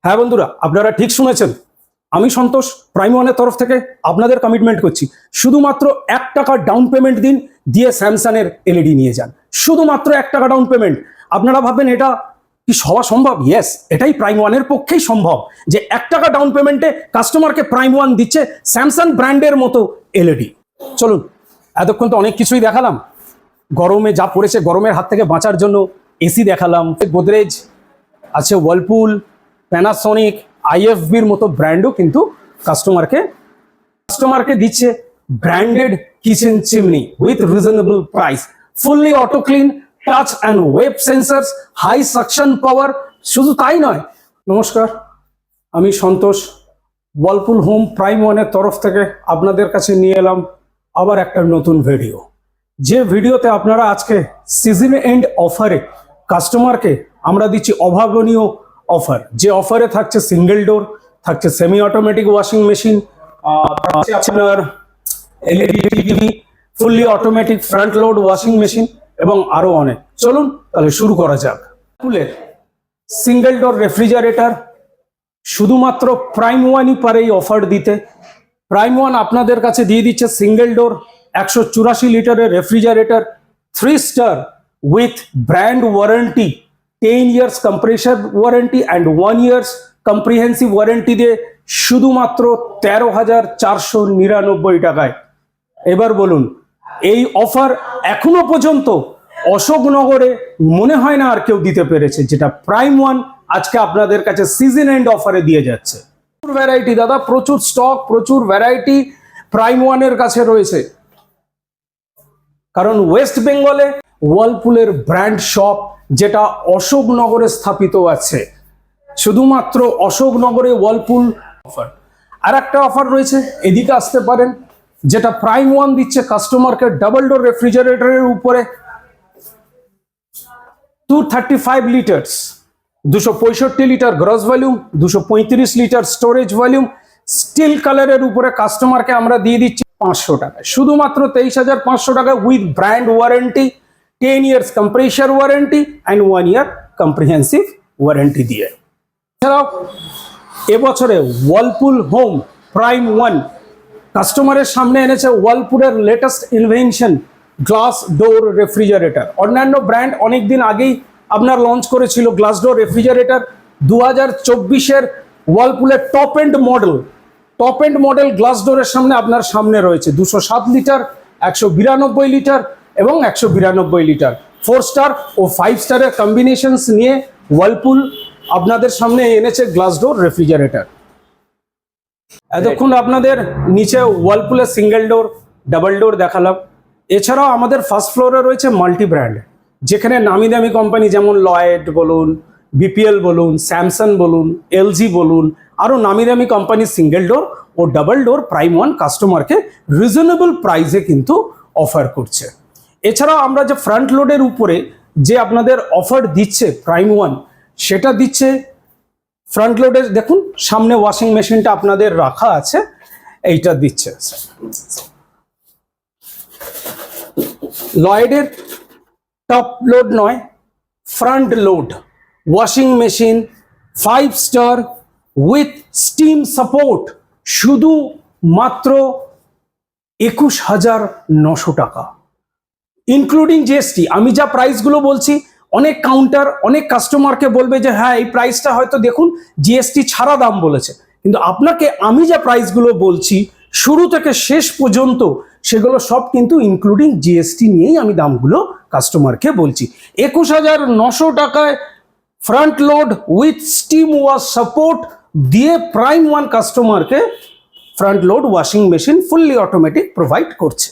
হ্যাঁ বন্ধুরা, আপনারা ঠিক শুনেছেন। আমি সন্তোষ প্রাইম ওয়ানের তরফ থেকে আপনাদের কমিটমেন্ট করছি, শুধুমাত্র 1 টাকা ডাউন পেমেন্ট দিন, দিয়ে স্যামসাং এর এলইডি নিয়ে যান। শুধুমাত্র 1 টাকা ডাউন পেমেন্ট। আপনারা ভাববেন এটা কি হওয়া সম্ভব? ইয়েস, এটাই প্রাইম ওয়ানের পক্ষেই সম্ভব, যে 1 টাকা ডাউন পেমেন্টে কাস্টমারকে প্রাইম ওয়ান দিচ্ছে স্যামসাং ব্র্যান্ডের মতো এলইডি। চলুন, এতক্ষণ তো অনেক কিছুই দেখালাম। গরমে যা পড়েছে, গরমের হাত থেকে বাঁচার জন্য এসি দেখালাম, গোদরেজ আছে, ওয়ার্লপুল, প্যানাসোনিক, আইএফবির মতো ব্র্যান্ডও কিন্তু কাস্টমারকে দিচ্ছে branded kitchen chimney with reasonable price, fully auto clean, touch and wave sensors, high suction power. শুধু তাই নয়, নমস্কার, আমি সন্তোষ ওয়ার্লপুল হোম প্রাইম ওয়ানের তরফ থেকে আপনাদের কাছে নিয়ে এলাম আবার একটা নতুন ভিডিও। যে ভিডিওতে আপনারা আজকে সিজন এন্ড অফারে কাস্টমারকে আমরা দিচ্ছি অভাবনীয় অফার। যে অফারে থাকছে সিঙ্গেল ডোর, থাকছে সেমি অটোমেটিক ওয়াশিং মেশিন, আপনার LED TV, fully automatic front load washing machine এবং আরো অনেক। চলুন তাহলে শুরু করা যাক। কুলের সিঙ্গেল ডোর রেফ্রিজারেটর শুধুমাত্র প্রাইম ওয়ানই পারে এই অফার দিতে। প্রাইম ওয়ান আপনাদের কাছে দিয়ে দিচ্ছে সিঙ্গেল ডোর 184 লিটারের refrigerator, 3 star with brand warranty, 10 years compressor warranty and 1 years comprehensive warranty দিয়ে শুধুমাত্র 13,499 টাকায়। এবার বলুন, এই অফার এখনো পর্যন্ত অশোকনগরে মনে হয় না আর কেউ দিতে পেরেছে, যেটা প্রাইম ওয়ান আজকে আপনাদের কাছে সিজন এন্ড অফারে দিয়ে যাচ্ছে। প্রচুর ভ্যারাইটি দাদা, প্রচুর স্টক, প্রচুর ভ্যারাইটি প্রাইম ওয়ানের কাছে রয়েছে। কারণ ওয়েস্ট বেঙ্গলে ওয়ার্লপুলের ব্র্যান্ড শপ যেটা অশোকনগরে স্থাপিত আছে, শুধুমাত্র অশোকনগরে ওয়ার্লপুল অফার। আর একটা অফার রয়েছে, এদিকে আসতে পারেন, যেটা প্রাইম ওয়ান দিচ্ছে কাস্টমারকে ডাবল ডোর রেফ্রিজারেটরের উপরে 235 litres, 265 litre gross volume, 235 litre storage volume, steel কালারের উপরে কাস্টমারকে আমরা দিয়ে দিচ্ছি 500 টাকায়, শুধুমাত্র 23,500 টাকায় with brand warranty, 10 years compressor warranty and 1 year comprehensive warranty দিয়ে। এছাড়াও এবছরে ওয়ার্লপুল হোম প্রাইম ওয়ান কাস্টমারের সামনে এনেছে ওয়ার্লপুলের latest invention glass door refrigerator. অন্যান্য ব্র্যান্ড অনেকদিন আগেই আপনার লঞ্চ করেছিল গ্লাস ডোর রেফ্রিজারেটর। 2024-এর ওয়ার্লপুলের টপ এন্ড মডেল গ্লাস ডোরের আপনার সামনে রয়েছে 207 লিটার, 192 লিটার এবং 192 লিটার। 4 স্টার ও 5 স্টারের কম্বিনেশনস নিয়ে ওয়ার্লপুল আপনাদের সামনে এনেছে গ্লাস ডোর রেফ্রিজারেটর। এতক্ষণ আপনাদের নিচে ওয়ার্লপুলের সিঙ্গেল ডোর, ডাবল ডোর দেখালাম। এছাড়াও আমাদের ফার্স্ট ফ্লোরে রয়েছে মাল্টি ব্র্যান্ড, যেখানে নামি দামি কোম্পানি যেমন লয়েড বলুন, বিপিএল বলুন, স্যামসাং বলুন, এলজি বলুন, আরও নামি দামি কোম্পানির single door O double door prime one কাস্টমারকে রিজনেবল প্রাইসে কিন্তু অফার করছে। এছাড়াও আমরা যে ফ্রন্ট লোডের উপরে যে আপনাদের অফার দিচ্ছে প্রাইম ওয়ান, সেটা দিচ্ছে ফ্রন্ট লোডের, দেখুন সামনে ওয়াশিং মেশিনটা আপনাদের রাখা আছে, এইটা দিচ্ছে লয়েডের টপ লোড নয়, front load washing machine 5 star with steam support, শুধু মাত্র 21,900 টাকা ইনক্লুডিং জিএসটি। আমি যা প্রাইসগুলো বলছি, অনেক কাউন্টার অনেক কাস্টমারকে বলবে যে হ্যাঁ এই প্রাইসটা হয়তো দেখুন জিএসটি ছাড়া দাম বলেছে, কিন্তু আপনাকে আমি যা প্রাইসগুলো বলছি শুরু থেকে শেষ পর্যন্ত সেগুলো সব কিন্তু ইনক্লুডিং জিএসটি নিয়েই আমি দামগুলো কাস্টমারকে বলছি। 21,900 টাকায় front load with steam wash support দিয়ে প্রাইম ওয়ান কাস্টমারকে front load washing machine fully automatic provide করছে।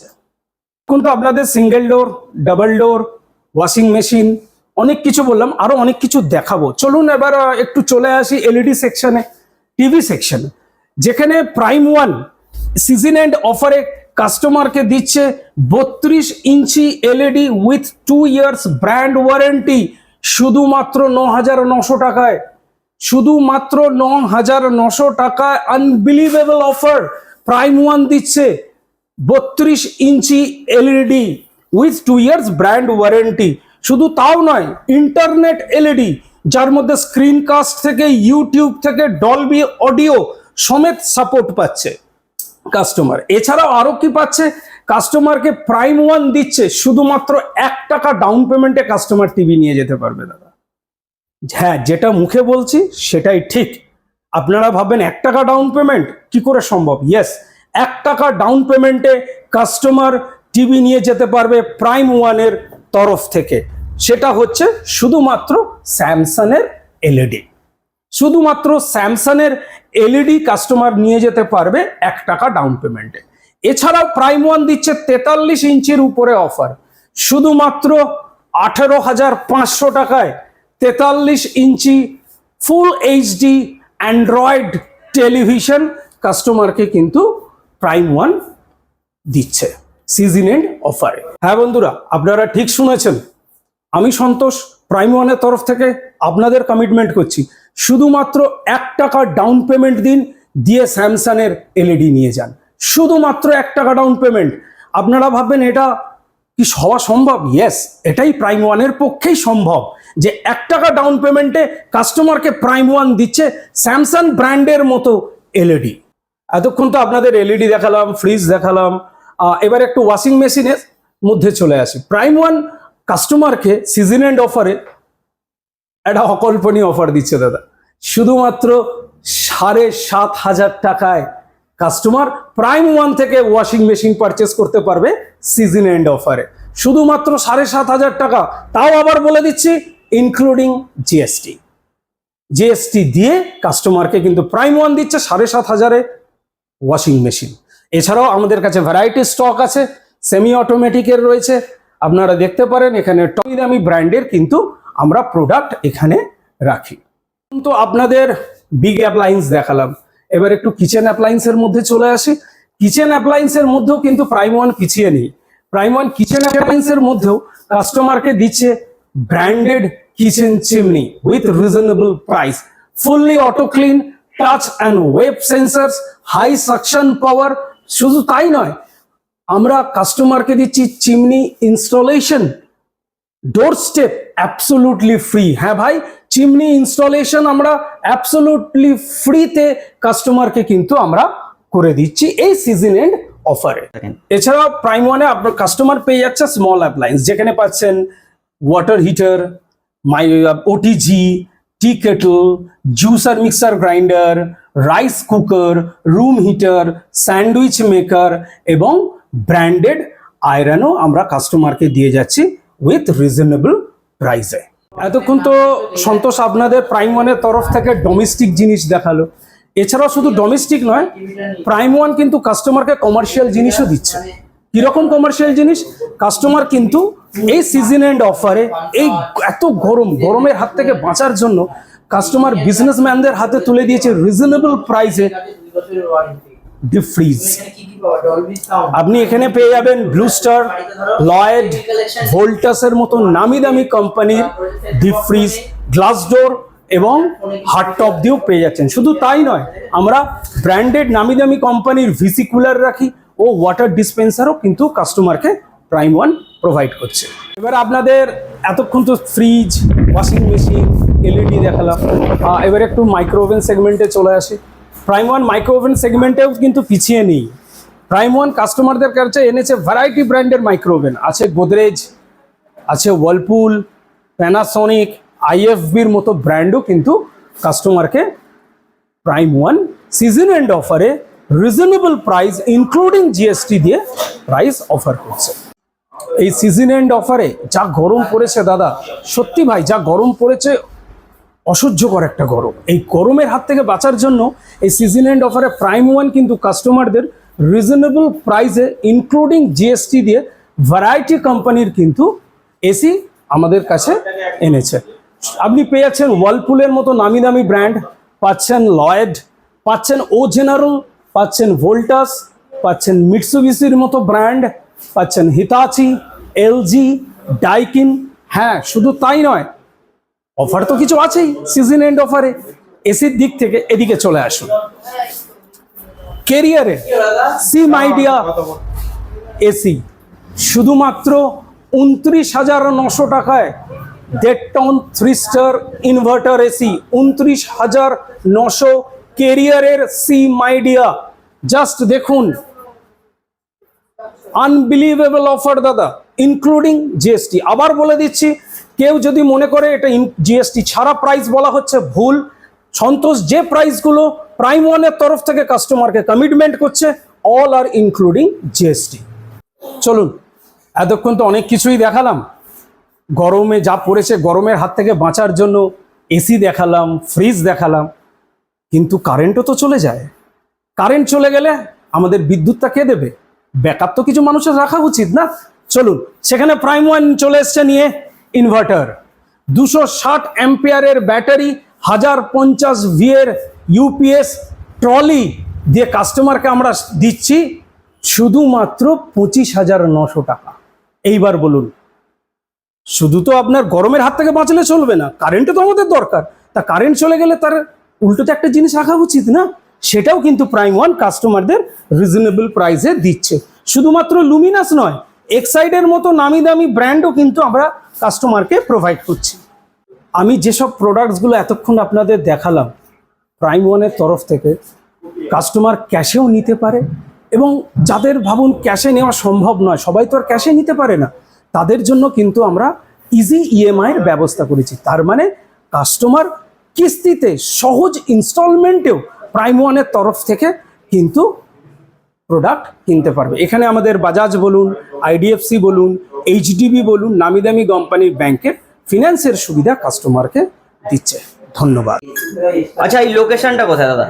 কিন্তু আপনাদের single door, double door washing machine অনেক কিছু বললাম, আরো অনেক কিছু দেখাবো। চলুন এবার একটু চলে আসি এলইডি সেকশনে, টিভি সেকশনে, যেখানে প্রাইম ওয়ান সিজন এন্ড অফারে কাস্টমারকে দিচ্ছে 32 inch LED with 2 years brand warranty, শুধুমাত্র 9,900 টাকায়, শুধুমাত্র 9,900 টাকায়। আনবিলিভেবল অফার, প্রাইম ওয়ান দিচ্ছে 32 inch LED with 2 years brand warranty. শুধু তাও নয়, ইন্টারনেট এলইডি যার মধ্যে স্ক্রিনকাস্ট থেকে ইউটিউব থেকে ডলবি অডিও সমেত সাপোর্ট পাচ্ছে কাস্টমার। এছাড়াও আরো কি পাচ্ছে, কাস্টমারকে প্রাইম ওয়ান দিচ্ছে, শুধুমাত্র 1 টাকা ডাউন পেমেন্টে কাস্টমার টিভি নিয়ে যেতে পারবে দাদা। হ্যাঁ, যেটা মুখে বলছি সেটাই ঠিক। আপনারা ভাববেন 1 টাকা ডাউন পেমেন্ট কি করে সম্ভব? ইয়েস, 1 টাকা ডাউন পেমেন্টে কাস্টমার টিভি নিয়ে যেতে পারবে প্রাইম ওয়ানের তরফ থেকে। সেটা হচ্ছে শুধুমাত্র স্যামসাংয়ের এলইডি। শুধুমাত্র স্যামসাংয়ের এলইডি কাস্টমার নিয়ে যেতে পারবে 1 টাকা ডাউন পেমেন্টে। এছাড়াও প্রাইম ওয়ান দিচ্ছে 43 ইঞ্চির উপরে অফার, শুধুমাত্র 18,500 টাকায় 43 ইঞ্চি ফুল এইচডি অ্যান্ড্রয়েড টেলিভিশন কাস্টমারকে কিন্তু প্রাইম ওয়ান দিচ্ছে সিজন এন্ড অফারে। হ্যাঁ বন্ধুরা, আপনারা ঠিক শুনেছেন, আমি সন্তোষ প্রাইম ওয়ানের তরফ থেকে আপনাদের কমিটমেন্ট করছি, শুধুমাত্র 1 টাকা ডাউন পেমেন্ট দিন, দিয়ে স্যামসাংয়ের এলইডি নিয়ে যান। শুধুমাত্র 1 টাকা ডাউন পেমেন্ট। আপনারা ভাববেন এটা কি হওয়া সম্ভব? ইয়েস, এটাই প্রাইম ওয়ানের পক্ষেই সম্ভব, যে 1 টাকা ডাউন পেমেন্টে কাস্টমারকে প্রাইম ওয়ান দিচ্ছে স্যামসাং ব্র্যান্ডের মতো এলইডি। এতক্ষণ তো আপনাদের এলইডি দেখালাম, ফ্রিজ দেখালাম, এবার একটু ওয়াশিং মেশিনের মধ্যে চলে আসি। প্রাইম ওয়ান কাস্টমারকে সিজন এন্ড অফারে একটা অকল্পনীয় অফার দিচ্ছে দাদা। শুধুমাত্র 7,500 টাকায় কাস্টমার প্রাইম ওয়ান থেকে ওয়াশিং মেশিন পারচেস করতে পারবে সিজন এন্ড অফারে। শুধুমাত্র 7,500 টাকা, তাও আবার বলে দিচ্ছি ইনক্লুডিং জিএসটি। জিএসটি দিয়ে কাস্টমারকে কিন্তু প্রাইম ওয়ান দিচ্ছে 7,500-এ ওয়াশিং মেশিন। এছাড়াও আমাদের কাছে ভ্যারাইটি স্টক আছে, সেমি অটোমেটিকের রয়েছে, আপনারা দেখতে পারেন এখানে টপ দামি ব্র্যান্ডের কিন্তু আমরা প্রোডাক্ট এখানে রাখি। তো আপনাদের বিগ অ্যাপ্লায়েন্স দেখালাম, এবার একটু কিচেন অ্যাপ্লায়েন্সের মধ্যে চলে আসি। কিচেন অ্যাপ্লায়েন্সের মধ্যেও কিন্তু প্রাইম ওয়ান পিছিয়ে নেই। প্রাইম ওয়ান কিচেন অ্যাপ্লায়েন্সের মধ্যেও কাস্টমারকে দিচ্ছে branded kitchen chimney with reasonable price, fully auto clean, touch and wave sensors, high suction power. শুধু তাই নয়, আমরা কাস্টমারকে দিচ্ছি chimney installation doorstep absolutely free. হ্যাঁ ভাই, চিমনি ইনস্টলেশন আমরা অ্যাবসোলুটলি ফ্রিতে কাস্টমারকে কিন্তু আমরা করে দিচ্ছি এই সিজন এন্ড অফারে। এছাড়াও প্রাইম ওয়ানে আপনার কাস্টমার পেয়ে যাচ্ছে স্মল অ্যাপ্লায়েন্স, যেখানে পাচ্ছেন water heater, OTG, tea kettle, juicer mixer grinder, rice cooker, room heater, sandwich maker এবং ব্র্যান্ডেড আয়রনও আমরা কাস্টমারকে দিয়ে যাচ্ছি উইথ রিজনেবল প্রাইসে। এতক্ষণ তো সন্তোষ আপনাদের প্রাইম ওয়ানের তরফ থেকে ডোমেস্টিক জিনিস দেখালো। এছাড়াও শুধু ডোমেস্টিক নয়, প্রাইম ওয়ান কিন্তু কাস্টমারকে কমার্শিয়াল জিনিসও দিচ্ছে। কিরকম কমার্শিয়াল জিনিস? কাস্টমার কিন্তু এই সিজন এন্ড অফারে এই এত গরমের হাত থেকে বাঁচার জন্য কাস্টমার বিজনেসম্যানদের হাতে তুলে দিয়েছে রিজনেবল প্রাইসে ডিপ ফ্রিজ। আপনি এখানে পেয়ে যাবেন ব্লু স্টার, লয়েড, ভোল্টাসের মতো নামি দামি কোম্পানির ডিপ ফ্রিজ, গ্লাস ডোর এবং হার্ড টপ দিয়েও পেয়ে যাচ্ছেন। শুধু তাই নয়, আমরা ব্র্যান্ডেড নামি দামি কোম্পানির ভিসি কুলার রাখি ও ওয়াটার ডিসপেন্সারও কিন্তু কাস্টমারকে প্রাইম ওয়ান প্রোভাইড করছে। এবার আপনাদের এতক্ষণ তো ফ্রিজ, ওয়াশিং মেশিন, এলইডি দেখালাম, এবার একটু মাইক্রোওভেন সেগমেন্টে চলে আসি। প্রাইম ওয়ান মাইক্রোওভেন সেগমেন্টেও কিন্তু পিছিয়ে নেই। প্রাইম ওয়ান কাস্টমারদের কাছে এনেছে ভ্যারাইটি ব্র্যান্ডের মাইক্রোওভেন, আছে গোদরেজ, আছে ওয়ার্লপুল, প্যানাসোনিক, আইএফবির মতো ব্র্যান্ডও কিন্তু কাস্টমারকে প্রাইম ওয়ান সিজন এন্ড অফারে রিজনেবল প্রাইস ইনক্লুডিং জিএসটি দিয়ে প্রাইস অফার করছে। এই সিজন এন্ড অফারে যা গরম পড়েছে দাদা, সত্যি ভাই যা গরম পড়েছে, অসহ্যকর একটা গরম। এই গরমের হাত থেকে বাঁচার জন্য এই সিজন এন্ড অফারে প্রাইম ওয়ান কিন্তু কাস্টমারদের রিজনেবল প্রাইসে ইনক্লুডিং জিএসটি দিয়ে ভ্যারাইটি কোম্পানির কিন্তু এসি আমাদের কাছে এনেছে। আপনি পেয়ে যাচ্ছেন ওয়ার্লপুলের মতো নামি দামি ব্র্যান্ড, পাচ্ছেন লয়েড, পাচ্ছেন ও জেনারেল, পাচ্ছেন ভোল্টাস, পাচ্ছেন মিটসুবিশির মতো ব্র্যান্ড, পাচ্ছেন হিতাচি, এলজি, ডাইকিন। হ্যাঁ, শুধু তাই নয়, অফার তো কিছু আছেই সিজন এন্ড অফারে। এসির দিক থেকে এদিকে চলে আসুন। কেরিয়ারে সিম আইডিয়া এসি শুধুমাত্র 29,900 টাকায় 1.5 টন 3 স্টার ইনভার্টার এসি 29,900 কেরিয়ারের সি মাইডিয়া। জাস্ট দেখুন, আনবিলিভেবল অফার দাদা, ইনক্লুডিং জিএসটি। আবার বলে দিচ্ছি, কেউ যদি মনে করে এটা জিএসটি ছাড়া প্রাইস বলা হচ্ছে, ভুল। সন্তোষ যে প্রাইসগুলো প্রাইম ওয়ানের তরফ থেকে কাস্টমারকে কমিটমেন্ট করছে, অল আর ইনক্লুডিং জিএসটি। চলুন, এতক্ষণ তো অনেক কিছুই দেখালাম। গরমে যা পড়েছে, গরমের হাত থেকে বাঁচার জন্য এসি দেখালাম, ফ্রিজ দেখালাম, কিন্তু কারেন্টও তো চলে যায়। কারেন্ট চলে গেলে আমাদের বিদ্যুৎটা কে দেবে? ব্যাকআপ তো কিছু মানুষের রাখা উচিত না? চলুন, সেখানে প্রাইম ওয়ান চলে এসছে নিয়ে ইনভার্টার, 260 অ্যাম্পিয়ারের ব্যাটারি, 1050 ভিএর ইউপিএস ট্রলি দিয়ে কাস্টমারকে আমরা দিচ্ছি শুধুমাত্র 25,900 টাকা। এইবার বলুন, শুধু তো আপনার গরমের হাত থেকে বাঁচলে চলবে না, কারেন্টও তো আমাদের দরকার। তা কারেন্ট চলে গেলে তার উল্টোতে একটা জিনিস রাখা উচিত না? সেটাও কিন্তু প্রাইম ওয়ান কাস্টমারদের রিজনেবল প্রাইসে দিচ্ছে। শুধুমাত্র লুমিনাস নয়, এক্সাইডের মতো নামি দামি ব্র্যান্ডও কিন্তু আমরা কাস্টমারকে প্রোভাইড করছি। আমি যেসব প্রোডাক্টসগুলো এতক্ষণ আপনাদের দেখালাম প্রাইম ওয়ানের তরফ থেকে, কাস্টমার ক্যাশেও নিতে পারে, এবং যাদের ভাবুন ক্যাশে নেওয়া সম্ভব নয়, সবাই তো আর ক্যাশে নিতে পারে না, তাদের জন্য কিন্তু আমরা ইজি ইএমআইয়ের ব্যবস্থা করেছি। তার মানে কাস্টমার কিস্তিতে সহজ ইনস্টলমেন্টেও প্রাইম ওয়ানের তরফ থেকে কিন্তু প্রোডাক্ট কিনতে পারবে। এখানে আমাদের বাজাজ বলুন, আইডিএফসি বলুন, এইচডিবি বলুন, নামি দামি কোম্পানির ব্যাংকের ফিনান্সের সুবিধা কাস্টমারকে দিচ্ছে। ধন্যবাদ। আচ্ছা, এই লোকেশনটা কোথায় দাদা?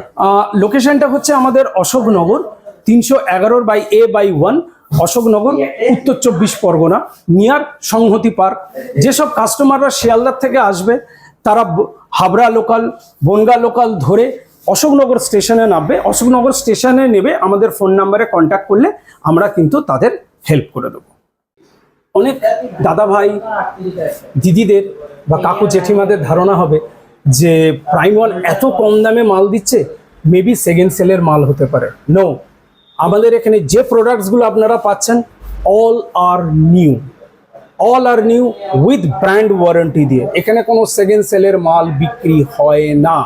লোকেশনটা হচ্ছে আমাদের অশোকনগর 311/A/1, অশোকনগর, উত্তর 24 পরগনা, নিয়ার সংহতি পার্ক। যেসব কাস্টমাররা শিয়ালদার থেকে আসবে তারা হাবড়া লোকাল, বনগা লোকাল ধরে অশোকনগর স্টেশনে নামবে, অশোকনগর স্টেশনে নেবে, আমাদের ফোন নাম্বারে কন্ট্যাক্ট করলে আমরা কিন্তু তাদের হেল্প করে দেবো। অনেক দাদা ভাই দিদিদের বা কাকু জেঠিমাদের ধারণা হবে যে প্রাইম ওয়ান এত কম দামে মাল দিচ্ছে, মেবি সেকেন্ড সেলের মাল হতে পারে। নো, আমাদের এখানে যে প্রোডাক্টসগুলো আপনারা পাচ্ছেন all are new, all are new with brand warranty দিয়ে। এখানে কোনো সেকেন্ড সেলের মাল বিক্রি হয় না।